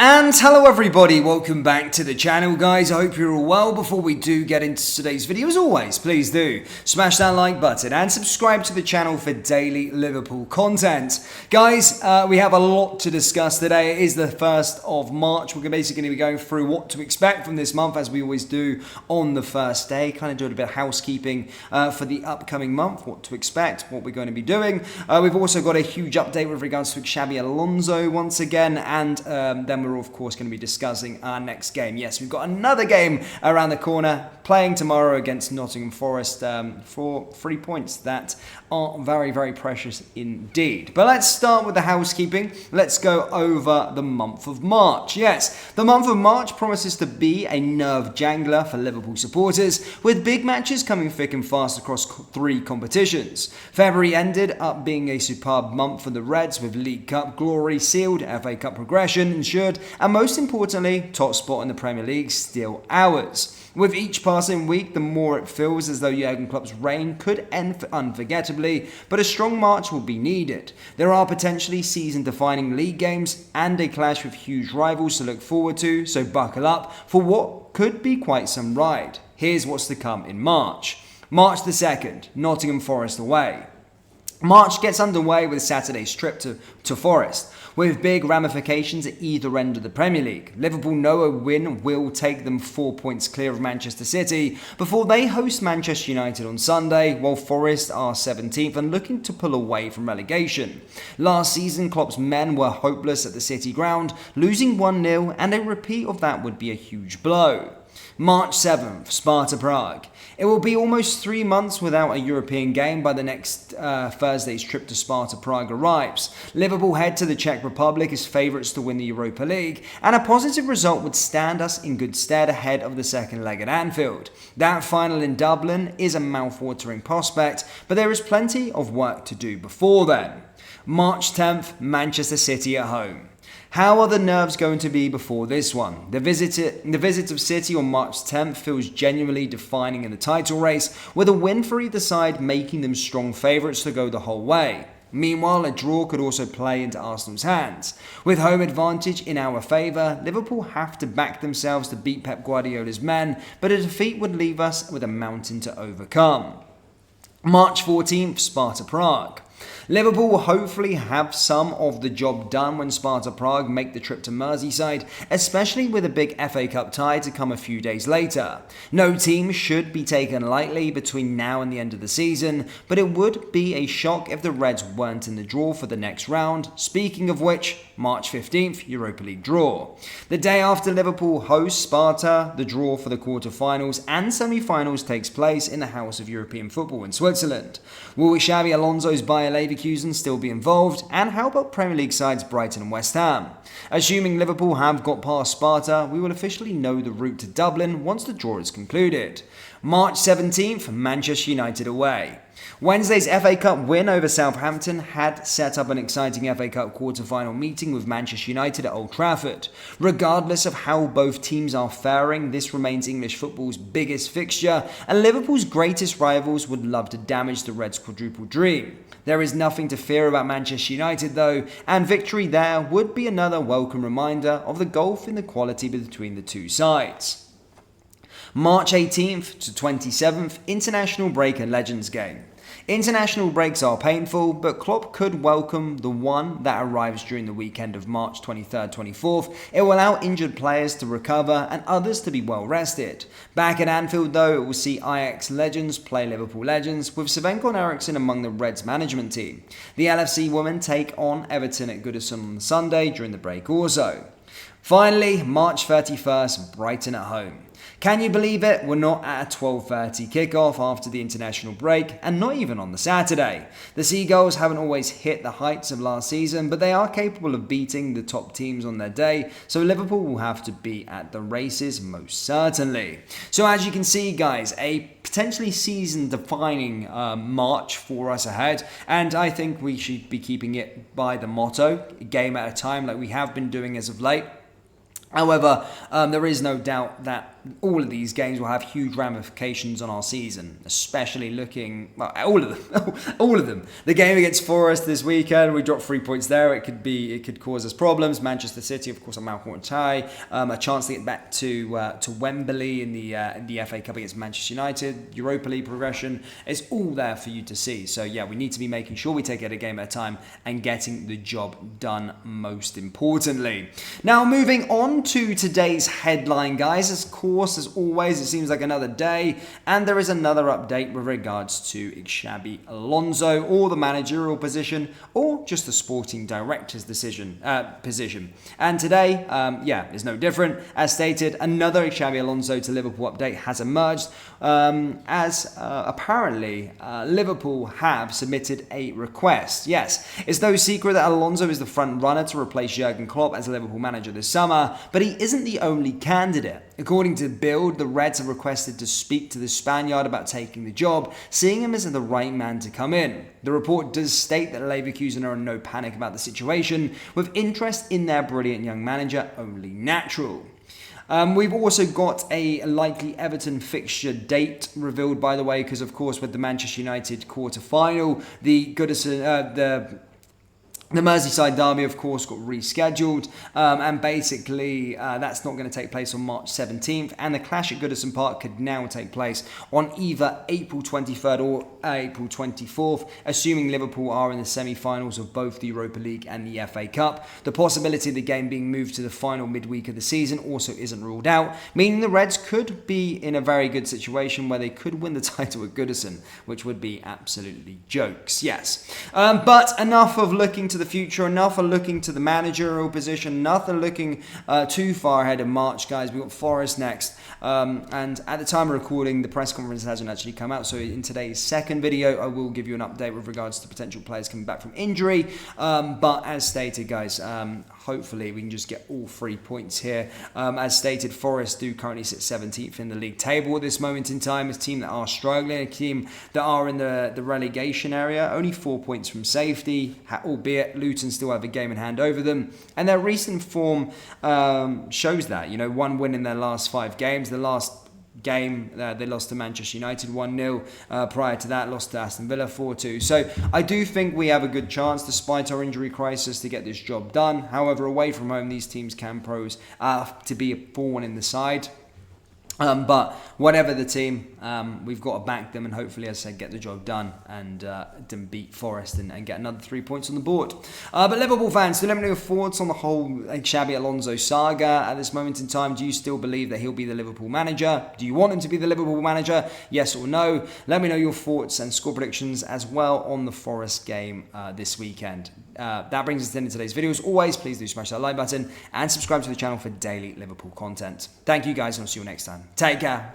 And hello everybody, welcome back to the channel guys. I hope you're all well. Before we do get into today's video, as always, please do smash that like button and subscribe to the channel for daily Liverpool content. Guys, we have a lot to discuss today. It is the 1st of March. We're basically going to be going through what to expect from this month, as we always do on the first day. Kind of doing a bit of housekeeping for the upcoming month, what to expect, what we're going to be doing. We've also got a huge update with regards to Xabi Alonso once again, and then we're of course going to be discussing our next game. Yes, we've got another game around the corner, playing tomorrow against Nottingham Forest for 3 points that are very, very precious indeed. But let's start with the housekeeping. Let's go over the month of March. Yes, the month of March promises to be a nerve jangler for Liverpool supporters, with big matches coming thick and fast across 3 competitions. February ended up being a superb month for the Reds, with League Cup glory sealed, FA Cup progression ensured, and most importantly, top spot in the Premier League still ours. With each passing week, the more it feels as though Jurgen Klopp's reign could end unforgettably, but a strong March will be needed. There are potentially season-defining league games and a clash with huge rivals to look forward to, so buckle up for what could be quite some ride. Here's what's to come in March. March the 2nd, Nottingham Forest away. March gets underway with Saturday's trip to Forest, with big ramifications at either end of the Premier League. Liverpool know a win will take them 4 points clear of Manchester City before they host Manchester United on Sunday, while Forest are 17th and looking to pull away from relegation. Last season, Klopp's men were hopeless at the City ground, losing 1-0, and a repeat of that would be a huge blow. March 7th, Sparta Prague. It will be almost 3 months without a European game by the next Thursday's trip to Sparta Prague arrives. Liverpool head to the Czech Republic as favourites to win the Europa League, and a positive result would stand us in good stead ahead of the second leg at Anfield. That final in Dublin is a mouth-watering prospect, but there is plenty of work to do before then. March 10th, Manchester City at home. How are the nerves going to be before this one? The visit of City on March 10th feels genuinely defining in the title race, with a win for either side making them strong favourites to go the whole way. Meanwhile, a draw could also play into Arsenal's hands. With home advantage in our favour, Liverpool have to back themselves to beat Pep Guardiola's men, but a defeat would leave us with a mountain to overcome. March 14th, Sparta Prague. Liverpool will hopefully have some of the job done when Sparta Prague make the trip to Merseyside, especially with a big FA Cup tie to come a few days later. No team should be taken lightly between now and the end of the season, but it would be a shock if the Reds weren't in the draw for the next round. Speaking of which, March 15th, Europa League draw. The day after Liverpool hosts Sparta, the draw for the quarter-finals and semi-finals takes place in the House of European Football in Switzerland. Will Xabi Alonso's Bayer Leverkusen still be involved, and how about Premier League sides Brighton and West Ham? Assuming Liverpool have got past Sparta, we will officially know the route to Dublin once the draw is concluded. March 17th, Manchester United away. Wednesday's FA Cup win over Southampton had set up an exciting FA Cup quarter-final meeting with Manchester United at Old Trafford. Regardless of how both teams are faring, this remains English football's biggest fixture, and Liverpool's greatest rivals would love to damage the Reds' quadruple dream. There is nothing to fear about Manchester United though, and victory there would be another welcome reminder of the gulf in the quality between the two sides. March 18th to 27th, International Break and Legends Game. International breaks are painful, but Klopp could welcome the one that arrives during the weekend of March 23rd, 24th. It will allow injured players to recover and others to be well rested. Back at Anfield though, it will see Ajax legends play Liverpool legends, with Sven Eriksson among the Reds management team. The LFC women take on Everton at Goodison on Sunday during the break also. Finally, March 31st, Brighton at home. Can you believe it? We're not at a 12:30 kickoff after the international break, and not even on the Saturday. The Seagulls haven't always hit the heights of last season, but they are capable of beating the top teams on their day, so Liverpool will have to be at the races most certainly. So as you can see guys, a potentially season-defining March for us ahead, and I think we should be keeping it by the motto, a game at a time like we have been doing as of late. However, there is no doubt that all of these games will have huge ramifications on our season, especially looking, well, all of them, all of them. The game against Forest this weekend, we dropped 3 points there. It could cause us problems. Manchester City, of course, a Malcolm tie, a chance to get back to Wembley in the FA Cup against Manchester United, Europa League progression. It's all there for you to see. So yeah, we need to be making sure we take it a game at a time and getting the job done most importantly. Now moving on to today's headline, guys. Of course, as always, it seems like another day, and there is another update with regards to Xabi Alonso, or the managerial position, or just the sporting director's position. And today, is no different. As stated, another Xabi Alonso to Liverpool update has emerged, as apparently Liverpool have submitted a request. Yes, it's no secret that Alonso is the front runner to replace Jurgen Klopp as Liverpool manager this summer, but he isn't the only candidate. According to Bild, the Reds have requested to speak to the Spaniard about taking the job, seeing him as the right man to come in. The report does state that Leverkusen are in no panic about the situation, with interest in their brilliant young manager only natural. We've also got a likely Everton fixture date revealed, by the way, because of course with the Manchester United quarter-final, the Merseyside derby, of course, got rescheduled, and basically that's not going to take place on March 17th, and the clash at Goodison Park could now take place on either April 23rd or April 24th, assuming Liverpool are in the semi-finals of both the Europa League and the FA Cup. The possibility of the game being moved to the final midweek of the season also isn't ruled out, meaning the Reds could be in a very good situation where they could win the title at Goodison, which would be absolutely jokes, yes. But enough of looking to the future, enough of looking to the managerial position, nothing looking too far ahead of March, guys. We've got Forest next, and at the time of recording, the press conference hasn't actually come out, so in today's second video I will give you an update with regards to potential players coming back from injury, but as stated, guys, hopefully we can just get all 3 points here. As stated, Forest do currently sit 17th in the league table at this moment in time. It's a team that are struggling, a team that are in the relegation area, only 4 points from safety, albeit Luton still have a game in hand over them, and their recent form shows that. One win in their last 5 games. The last game they lost to Manchester United 1-0. Prior to that, lost to Aston Villa 4-2. So I do think we have a good chance, despite our injury crisis, to get this job done. However, away from home, these teams can pose to be a thorn in the side. But whatever the team, we've got to back them and hopefully, as I said, get the job done and then beat Forest and get another 3 points on the board. But Liverpool fans, do let me know your thoughts on the whole Xabi Alonso saga at this moment in time. Do you still believe that he'll be the Liverpool manager? Do you want him to be the Liverpool manager? Yes or no? Let me know your thoughts and score predictions as well on the Forest game this weekend. That brings us to the end of today's video. As always, please do smash that like button and subscribe to the channel for daily Liverpool content. Thank you guys, and I'll see you next time. Take care.